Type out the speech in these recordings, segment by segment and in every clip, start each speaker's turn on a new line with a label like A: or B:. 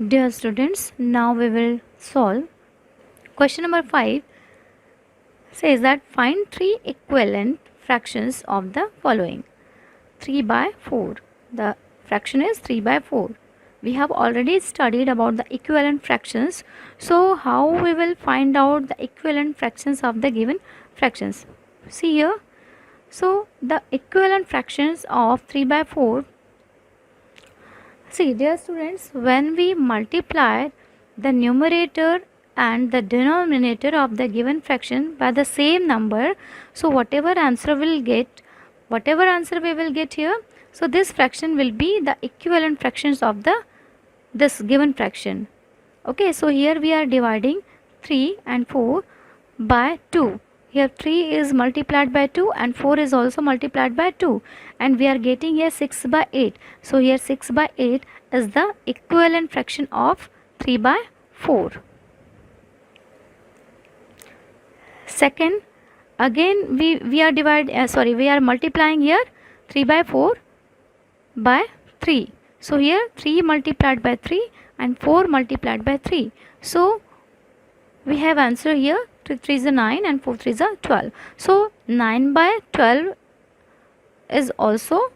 A: Dear students, now we will solve question number 5. Says that find three equivalent fractions of the following. 3 by 4. The fraction is 3 by 4. We have already studied about the equivalent fractions. So how we will find out the equivalent fractions of the given fractions? See here. So the equivalent fractions of 3 by 4. See, dear students, when we multiply the numerator and the denominator of the given fraction by the same number, so whatever answer we will get here, so this fraction will be the equivalent fractions of this given fraction. Okay, so here we are dividing 3 and 4 by 2. Here 3 is multiplied by 2 and 4 is also multiplied by 2, and we are getting here 6 by 8. So here 6 by 8 is the equivalent fraction of 3 by 4. Second, again we are multiplying here 3 by 4 by 3. So here 3 multiplied by 3 and 4 multiplied by 3. So we have answer here 3 is 9 and 4 3 is 12. So 9 by 12 is also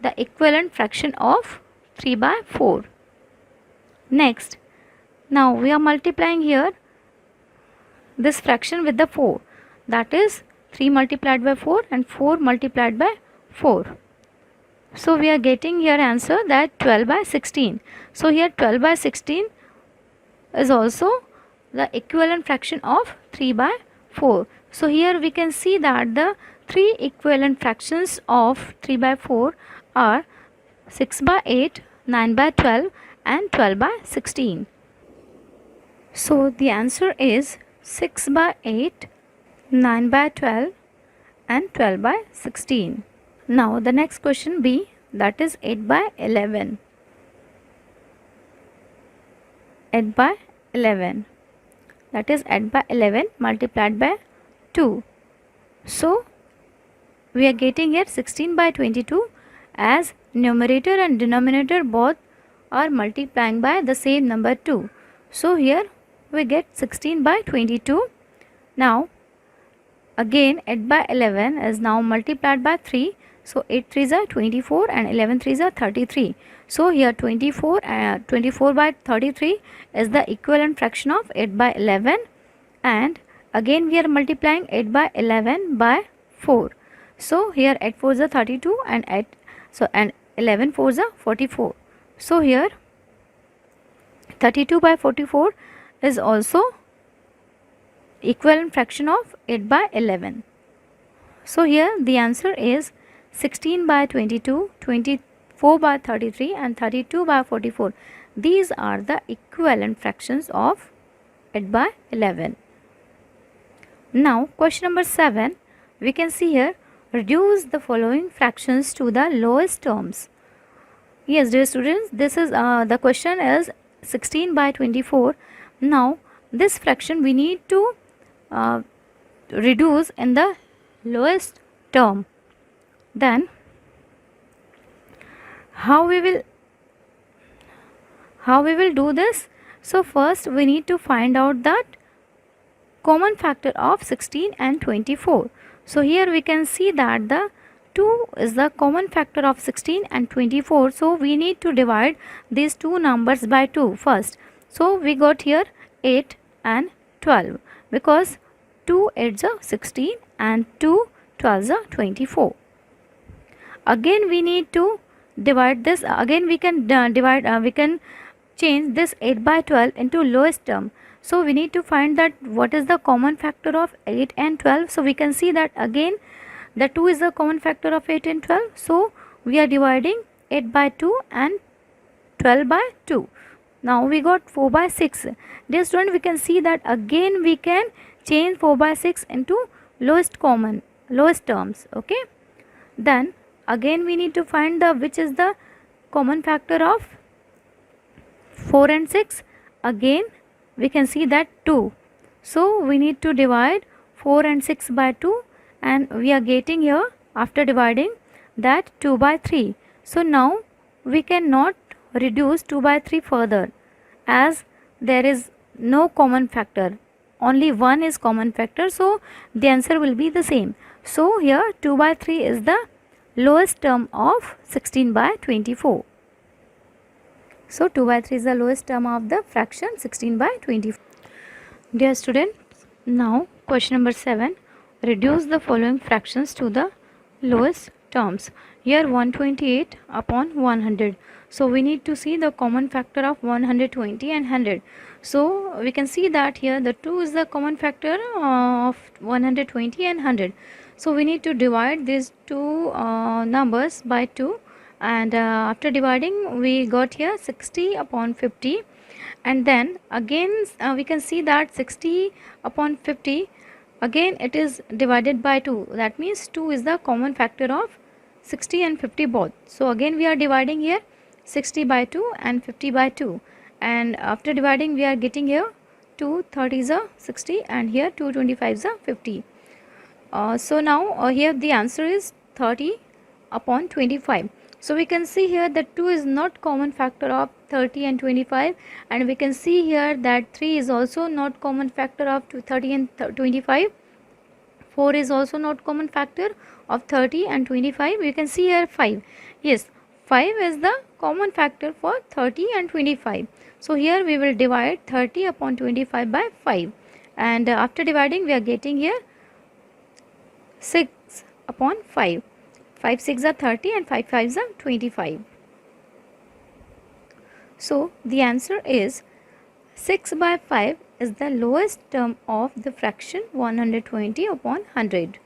A: the equivalent fraction of 3 by 4. Next, now we are multiplying here this fraction with the 4, that is 3 multiplied by 4 and 4 multiplied by 4. So we are getting here answer that 12 by 16. So here 12 by 16 is also the equivalent fraction of 3 by 4. So here we can see that the three equivalent fractions of 3 by 4 are 6 by 8, 9 by 12 and 12 by 16. So the answer is 6 by 8, 9 by 12 and 12 by 16. Now the next question B, that is 8 by 11. 8 by 11. That is 8 by 11 multiplied by 2. So we are getting here 16 by 22, as numerator and denominator both are multiplying by the same number 2. So here we get 16 by 22. Now again 8 by 11 is now multiplied by 3. So 8 3s are 24 and 11 3s are 33. So here 24 by 33 is the equivalent fraction of 8 by 11, and again we are multiplying 8 by 11 by 4. So here 8 4s are 32 and 11 4s are 44. So here 32 by 44 is also equivalent fraction of 8 by 11. So here the answer is 16 by 22, 24 by 33 and 32 by 44. These are the equivalent fractions of 8 by 11. Now question number 7, we can see here, reduce the following fractions to the lowest terms. Yes, dear students, this is the question is 16 by 24. Now this fraction we need to reduce in the lowest term. Then how we will do this? So first we need to find out that common factor of 16 and 24. So here we can see that the 2 is the common factor of 16 and 24. So we need to divide these two numbers by 2 first. So we got here 8 and 12, because 2 8s are 16 and 2 12s are 24. Again we need to divide this. Again we can we can change this 8 by 12 into lowest term. So we need to find that what is the common factor of 8 and 12. So we can see that again the 2 is the common factor of 8 and 12. So we are dividing 8 by 2 and 12 by 2. Now we got 4 by 6. Dear student, we can see that again we can change 4 by 6 into lowest terms. Okay. Then again we need to find the which is the common factor of 4 and 6. Again we can see that 2. So we need to divide 4 and 6 by 2, and we are getting here after dividing that 2 by 3. So now we cannot reduce 2 by 3 further. as there is no common factor, only 1 is common factor, so the answer will be the same. So here 2 by 3 is the lowest term of 16 by 24. So 2 by 3 is the lowest term of the fraction 16 by 24. Dear students, now question number 7. Reduce the following fractions to the lowest terms. Here 128 upon 100. So we need to see the common factor of 120 and 100. So we can see that here the 2 is the common factor of 120 and 100. So we need to divide these two numbers by 2, and after dividing we got here 60 upon 50, and then again we can see that 60 upon 50, again it is divided by 2. That means 2 is the common factor of 60 and 50 both. So again we are dividing here 60 by 2 and 50 by 2, and after dividing we are getting here 2 30s are 60 and here 2 25s are 50. So now here the answer is 30 upon 25. So we can see here that 2 is not common factor of 30 and 25, and we can see here that 3 is also not common factor of 30 and 25. 4 is also not common factor of 30 and 25. We can see here 5. Yes, 5 is the common factor for 30 and 25. So here we will divide 30 upon 25 by 5, and after dividing we are getting here 6 upon 5. 5 6 are 30 and 5 5s are 25. So the answer is 6 by 5 is the lowest term of the fraction 120 upon 100.